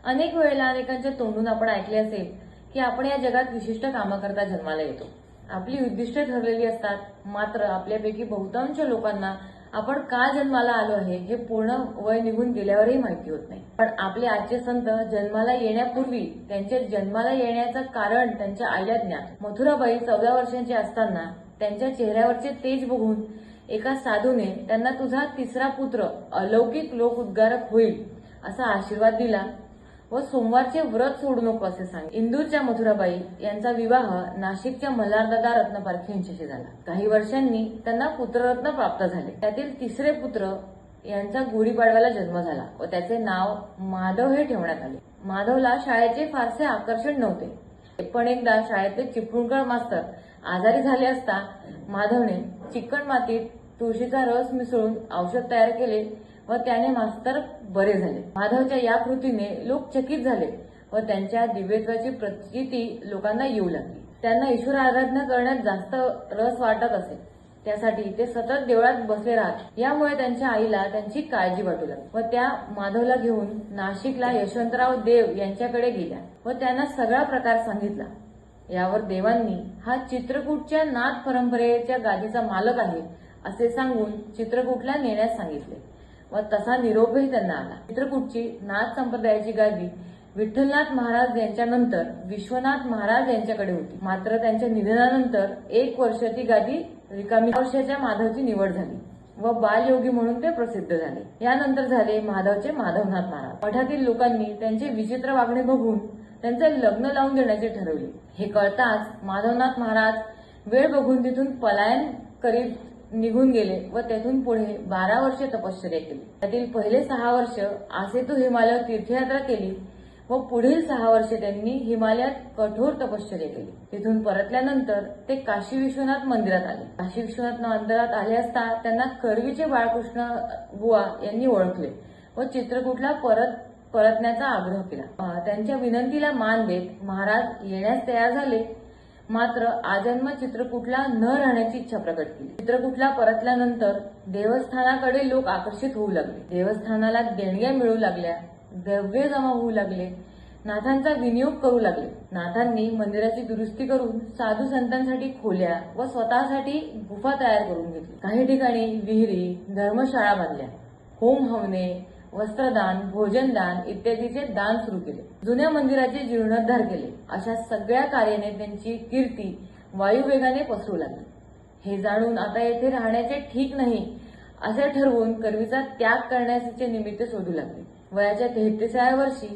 अनेक वेळेला अनेकांच्या तोंडून आपण ऐकले असेल की आपण या जगात विशिष्ट कामाकरता जन्माला येतो. आपली उद्दिष्टे ठरलेली असतात, मात्र आपल्यापैकी बहुतांश लोकांना आपण का जन्माला आलो आहे हे पूर्ण वय निघून गेल्यावरही माहिती होत नाही. पण आपले आजचे संत जन्माला येण्यापूर्वी त्यांच्या जन्माला येण्याचं कारण त्यांच्या आईला ज्ञात. मथुराबाई 14 वर्षांची असताना त्यांच्या चेहऱ्यावरचे तेज बघून एका साधूने त्यांना तुझा तिसरा पुत्र अलौकिक लोक उद्गारक होईल असा आशीर्वाद दिला व सोमवारचे व्रत सोडू नको असे सांगितले. इंदूरच्या मथुराबाई यांचा विवाह नाशिकच्या मल्हारदादा रत्नपारखी यांच्याशी झाला. काही वर्षांनी त्यांना पुत्ररत्न प्राप्त झाले. त्यातील तिसरे पुत्र यांचा गुढीपाडव्याला जन्म झाला व त्याचे नाव माधव हे ठेवण्यात आले. माधवला शाळेचे फारसे आकर्षण नव्हते, पण एकदा शाळेतले चिपळूणकर मास्तर आजारी झाले असता माधवने चिकण मातीत तुळशीचा रस मिसळून औषध तयार केले व त्याने मास्तर बरे झाले. माधवच्या या कृतीने लोक चकित झाले व त्यांच्या दिव्यत्वाची प्रचिती लोकांना येऊ लागली. त्यांना ईश्वर आराधना करण्यात जास्त रस वाटत असे, त्यासाठी ते सतत देवळात बसले राहत. यामुळे त्यांच्या आईला त्यांची काळजी वाटू लागली व त्या माधवला घेऊन नाशिकला यशवंतराव देव यांच्याकडे गेल्या व त्यांना सगळा प्रकार सांगितला. यावर देवांनी हा चित्रकूटच्या नाथ परंपरेच्या गादीचा मालक आहे असे सांगून चित्रकूटला नेण्यास सांगितले व तसा निरोपही त्यांना आला. चित्रकूटची नाथ संप्रदायाची गादी विठ्ठलनाथ महाराज यांच्यानंतर विश्वनाथ महाराज यांच्याकडे होती. मात्र त्यांच्या निधनानंतर 1 वर्ष ती गादी रिकामी. वर्षाच्या माधवची निवड झाली व बालयोगी म्हणून ते प्रसिद्ध झाले. यानंतर झाले माधवचे माधवनाथ महाराज. मठातील लोकांनी त्यांचे विचित्र वागणे बघून त्यांचे लग्न लावून देण्याचे ठरवले. हे कळताच माधवनाथ महाराज वेळ बघून तिथून पलायन करीत निघून गेले व तेथून पुढे 12 वर्षे तपश्चर्या केली. त्यातील पहिले 6 वर्ष आसेतू हिमालयात तीर्थयात्रा केली व पुढील 6 वर्षे त्यांनी हिमालयात कठोर तपश्चर्या केली. तिथून परतल्यानंतर ते काशी विश्वनाथ मंदिरात आले. काशी विश्वनाथ मंदिरात आले असता त्यांना करवीचे बाळकृष्ण बुवा यांनी ओळखले व चित्रकूटला परतण्याचा आग्रह केला. त्यांच्या विनंतीला मान देत महाराज येण्यास तयार झाले, मात्र आजन्म चित्रकूटला न राहण्याची इच्छा प्रकट केली. चित्रकूटला परतल्यानंतर देवस्थानाकडे लोक आकर्षित होऊ लागले. देवस्थानाला देणग्या मिळू लागल्या, द्रव्य जमा होऊ लागले, नाथांचा विनियोग करू लागले. नाथांनी मंदिराची दुरुस्ती करून साधू संतांसाठी खोल्या व स्वतःसाठी गुफा तयार करून घेतली. काही ठिकाणी विहिरी, धर्मशाळा बांधल्या. होम हवने, वस्त्रदान, भोजनदान इत्यादीचे दान सुरू केले. जुन्या मंदिराचे जीर्णोद्धार केले. अशा सगळ्या कार्याने त्यांची कीर्ती वायुवेगाने पसरू लागली. हे जाणून आता येथे राहण्याचे ठीक नाही असे ठरवून करवीचा त्याग करण्याचे निमित्त शोधू लागले. वयाच्या 33व्या वर्षी